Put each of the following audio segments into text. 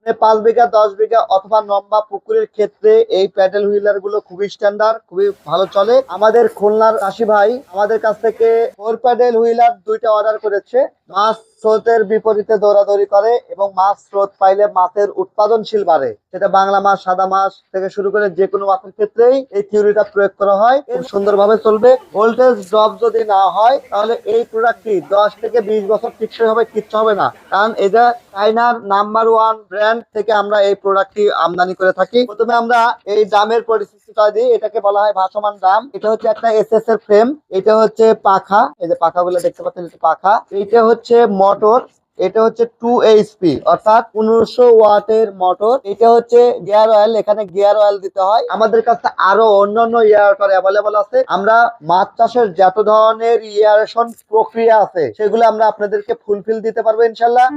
5 বিঘা 10 বিঘা অথবা লম্বা পুকুরের ক্ষেত্রে এই প্যাডেল হুইলার গুলো খুবই স্ট্যান্ডার্ড, খুবই ভালো চলে। আমাদের খুলনার চাষি ভাই আমাদের কাছ থেকে 4 প্যাডেল হুইলার 2টা অর্ডার করেছে। মাছ স্রোতের বিপরীতে দৌড়াদৌড়ি করে এবং মাছ স্রোত পাইলে মাছের উৎপাদনশীল বাড়ে। সেটা বাংলা মাছ, সাদা মাছ থেকে শুরু করে যে কোনো মাছের ক্ষেত্রেই এই থিওরিটা প্রয়োগ করা হয়, খুব সুন্দরভাবে চলবে। ভোল্টেজ ড্রপ যদি না হয় তাহলে এই প্রোডাক্টটি 10 থেকে 20 বছর টিকসই হবে, কিচ্ছু হবে না। কারণ এটা চাইনার নাম্বার 1 ব্র্যান্ড থেকে আমরা এই প্রোডাক্টটি আমদানি করে থাকি। প্রথমে আমরা এই ড্রামের পরিস্থিতিটা দিই। এটাকে বলা হয় ভাসমান ড্রাম। এটা হচ্ছে একটা এসএস এর ফ্রেম, এটা হচ্ছে পাখা, এই যে পাখাগুলো দেখতে পাচ্ছেন, এটা পাখা। এটা হচ্ছে মোটর, এটা হচ্ছে 2 HP অর্থাৎ 1500 ওয়াটের মোটর। এটা হচ্ছে গিয়ার অয়েল, এখানে গিয়ার অয়েল দিতে হয়। আমাদের কাছে আরো অন্যান্য এয়ারেটর অ্যাভেলেবল আছে। আমরা মাছ চাষের যত ধরনের এয়ারেশন প্রক্রিয়া আছে সেগুলো আমরা আপনাদেরকে ফুলফিল দিতে পারবো ইনশাল্লাহ।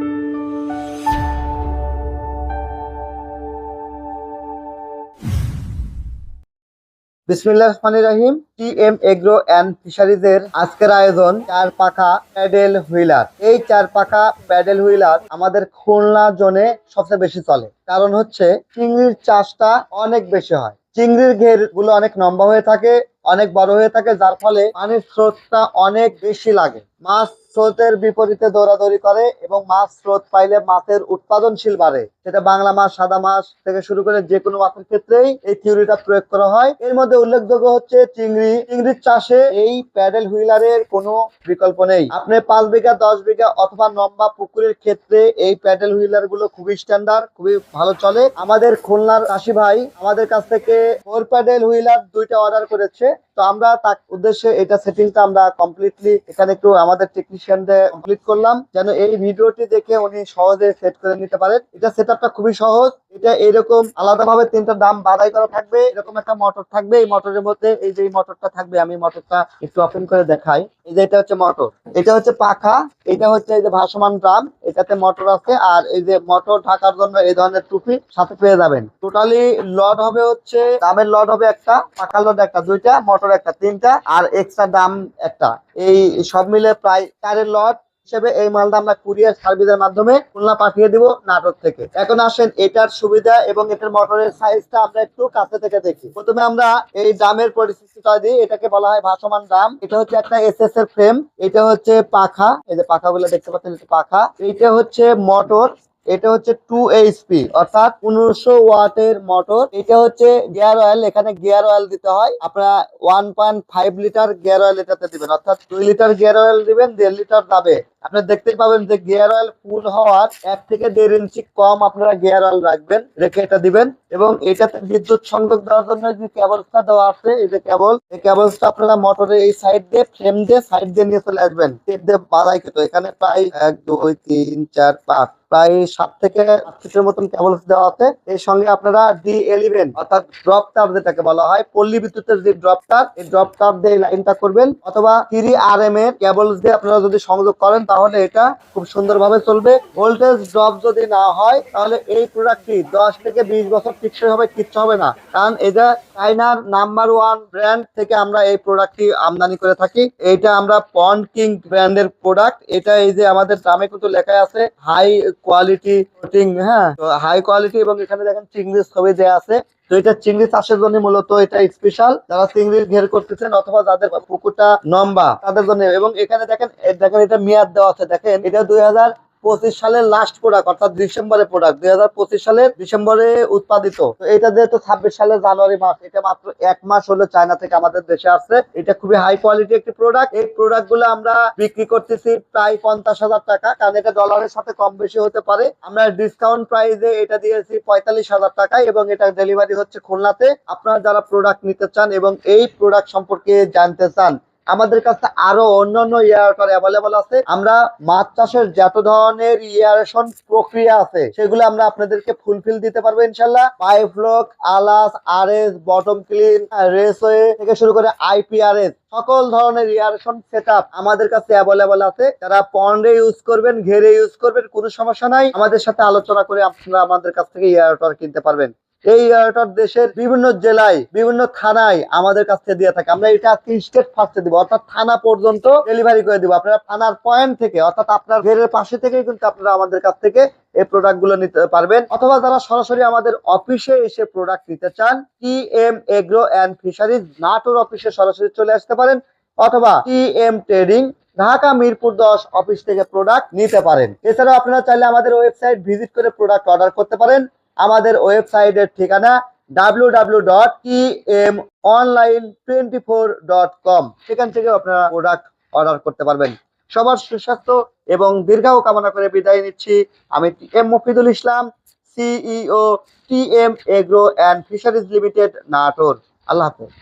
বিসমিল্লাহির রহমানির রহিম। টিএম এগ্রো অ্যান্ড ফিশারিজের আজকের আয়োজন 4 পাখা প্যাডেল হুইলার। এই 4 পাখা প্যাডেল হুইলার আমাদের খুলনা জোনে সবচেয়ে বেশি চলে। কারণ হচ্ছে চিংড়ির চাষটা অনেক বেশি হয়। চিংড়ির ঘের গুলো অনেক লম্বা হয়ে থাকে, অনেক বড় হয়ে থাকে, যার ফলে পানির স্রোতটা অনেক বেশি লাগে। মাছ স্রোতের বিপরীতে দৌড়াদৌড়ি করে এবং মাছ স্রোত পাইলে মাছের উৎপাদনশীল বাড়ে। সেটা বাংলা মাছ, সাদা মাছ থেকে শুরু করে যে কোনো মাছের ক্ষেত্রেই এই থিওরিটা প্রয়োগ করা হয়। এর মধ্যে উল্লেখযোগ্য হচ্ছে চিংড়ির চাষে এই প্যাডেল হুইলারের কোনো বিকল্প নেই। আপনি 5 বিঘা 10 বিঘা অথবা লম্বা পুকুরের ক্ষেত্রে এই প্যাডেল হুইলার গুলো খুবই স্ট্যান্ডার্ড, খুবই ভালো চলে। আমাদের খুলনার চাষি ভাই আমাদের কাছ থেকে 4 প্যাডেল হুইলার 2টা অর্ডার করেছে। তো আমরা তার উদ্দেশ্যে এটা সেটিংটা আমরা কমপ্লিটলি এখানে একটু আমাদের টেকনিশিয়ানদের কমপ্লিট করলাম, যেন এই ভিডিওটি দেখে উনি সহজে সেট করে নিতে পারেন। এটা সেটআপটা খুবই সহজ। এটা এরকম আলাদাভাবে 3টা দাম বাধাই করা থাকবে। এরকম একটা মোটর থাকবে, এই মোটরের মধ্যে এই যে মোটরটা থাকবে, আমি মোটরটা একটু ওপেন করে দেখাই। এই যে এটা হচ্ছে মোটর, এটা হচ্ছে পাখা, এটা হচ্ছে এই যে ভাসমান ড্রাম, এটাতে মোটর আছে। আর এই যে মোটর ঢাকার জন্য এই ধরনের টুপি সাথে পেয়ে যাবেন। টোটালি লড হবে হচ্ছে, দামের লড হবে একটা, পাকা লড একটা, 2টা, মোটর একটা, 3টা, আর এক্সট্রা দাম একটা। এই সব মিলে প্রায় 4 লট হিসেবে এই মালটা আমরা কুরিয়ার সার্ভিসের মাধ্যমে খুলনা পাঠিয়ে দিব নাটোর থেকে। এখন আসেন এটার সুবিধা এবং এটার মোটরের সাইজটা আমরা একটু কাছে থেকে দেখি। প্রথমে আমরা এই ড্রামের পরিস্থিতিটা দিই। এটাকে বলা হয় ভাসমান ড্রাম। এটা হচ্ছে একটা এসএস এর ফ্রেম, এটা হচ্ছে পাখা, এই যে পাখাগুলো দেখতে পাচ্ছেন, এটা পাখা। এটা হচ্ছে মোটর, এটা হচ্ছে 2 HP অর্থাৎ 1500 ওয়াটের মোটর। এটা হচ্ছে গিয়ার অয়েল, এখানে গিয়ার অয়েল দিতে হয়। আপনারা 1.5 লিটার গিয়ার অয়েল এটাতে দিবেন, অর্থাৎ 2 লিটার গিয়ার অয়েল দিবেন, 1.5 লিটার যাবে। আপনি দেখতেই পাবেন যে গিয়ার অয়েল ফুল হওয়ার 1 থেকে 1.5 ইঞ্চি কম আপনারা গিয়ার অয়েল রাখবেন, রেখে এটা দিবেন। এবং এটাতে বিদ্যুৎ সংযোগ দেওয়ার জন্য যে কেবলসটা দেওয়া আছে, এই যে কেবল, এই কেবলসটা আপনারা মোটরের এই সাইড দিয়ে, ফ্রেম দিয়ে সাইড দিয়ে নিয়ে চলে আসবেন। টেপ দিয়ে বাঁধাই কিন্তু এখানে প্রায় 1 2 3 4 5 প্রায় 7 থেকে 8 ফিটের মতন কেবলস দেওয়া আছে। এর সঙ্গে আপনারা D11 অর্থাৎ ড্রপ তার যেটাকে বলা হয়, পল্লী বিদ্যুতের যে ড্রপ তার, এই ড্রপ তার দিয়ে লাইনটা করবেন, অথবা 3RM এর কেবলস দিয়ে আপনারা যদি সংযোগ করেন তাহলে এটা খুব সুন্দরভাবে চলবে। ভোল্টেজ ড্রপ যদি না হয় তাহলে এই প্রোডাক্টটি 10 থেকে 20 বছর টিকসই হবে, কিচ্ছু হবে না। কারণ এটা চাইনার নাম্বার 1 ব্র্যান্ড থেকে আমরা এই প্রোডাক্টটি আমদানি করে থাকি। এটা আমরা পন্ড কিং ব্র্যান্ডের প্রোডাক্ট। এটা এই যে আমাদের দামে কিন্তু লেখা আছে হাই কোয়ালিটি কোটিং, হ্যাঁ, তো হাই কোয়ালিটি। এবং এখানে দেখেন চিংড়ির ছবি দেওয়া আছে। তো এটা চিংড়ি চাষের জন্য মূলত এটা স্পেশাল, যারা চিংড়ির ঘের করতেছেন অথবা যাদের পুকুরটা লম্বা তাদের জন্য। এবং এখানে দেখেন দেখেন এটা মেয়াদ দেওয়া আছে, দেখেন এটা 2025 সালের লাস্ট প্রোডাক্ট, অর্থাৎ ডিসেম্বরের প্রোডাক্ট, 2025 সালের ডিসেম্বরে উৎপাদিত। তো এটা যেহেতু 26 সালের জানুয়ারি মাস, এটা মাত্র 1 মাস হলো চায়না থেকে আমাদের দেশে আসছে। এটা খুবই হাই কোয়ালিটি একটি প্রোডাক্ট। এই প্রোডাক্ট গুলো আমরা বিক্রি করতেছি প্রায় 50,000 টাকা, কারণ এটা ডলারের সাথে কম বেশি হতে পারে। আমরা ডিসকাউন্ট প্রাইসে এটা দিয়েছি 45,000 টাকায় এবং এটা ডেলিভারি হচ্ছে খুলনাতে। আপনারা যারা প্রোডাক্ট নিতে চান এবং এই প্রোডাক্ট সম্পর্কে জানতে চান, আমাদের কাছে আরো অন্যান্য এয়ারেটর অ্যাভেলেবল আছে। আমরা মাছ চাষের যত ধরনের এয়ারেশন প্রক্রিয়া আছে সেগুলো আমরা আপনাদেরকে ফুলফিল দিতে পারবো ইনশাল্লাহ। পাইফ্লক, আলাস, আরএস, বটম ক্লিন, রেসওয়ে থেকে শুরু করে IPRS, সকল ধরনের এয়ারেশন সেটআপ আমাদের কাছে অ্যাভেলেবল আছে। যারা পন্ডে ইউজ করবেন, ঘেরে ইউজ করবেন, কোনো সমস্যা নাই। আমাদের সাথে আলোচনা করে আপনারা আমাদের কাছ থেকে এয়ারেটর কিনতে পারবেন। এই এয়ারটার দেশের বিভিন্ন জেলায় বিভিন্ন থানায় আমাদের কাছ থেকে দিয়ে থাকে। আমরা এটা আজকে স্টেট ফার্স্টে দিব, অর্থাৎ থানা পর্যন্ত ডেলিভারি করে দিব। আপনারা থানার পয়েন্ট থেকে অর্থাৎ আপনার ঘরের পাশে থেকেই কিন্তু আপনারা আমাদের কাছ থেকে এই প্রোডাক্ট গুলো নিতে পারবেন, অথবা যারা সরাসরি আমাদের অফিসে এসে প্রোডাক্ট নিতে চান TM agro and fisheries Natore অফিসে সরাসরি চলে আসতে পারেন, অথবা TM trading Dhaka Mirpur 10 office থেকে প্রোডাক্ট নিতে পারেন। এছাড়াও আপনারা চাইলে আমাদের ওয়েবসাইট ভিজিট করে প্রোডাক্ট অর্ডার করতে পারেন। আমাদের ওয়েবসাইটের ঠিকানা www.tmonline24.com, সেখান থেকে আপনারা প্রোডাক্ট অর্ডার করতে পারবেন। সবার সুস্বাস্থ্য এবং দীর্ঘায়ু কামনা করে বিদায় নিচ্ছি। আমি TM Mofidul Islam, CEO TM agro and fisheries limited Natore. আল্লাহ হাফেজ।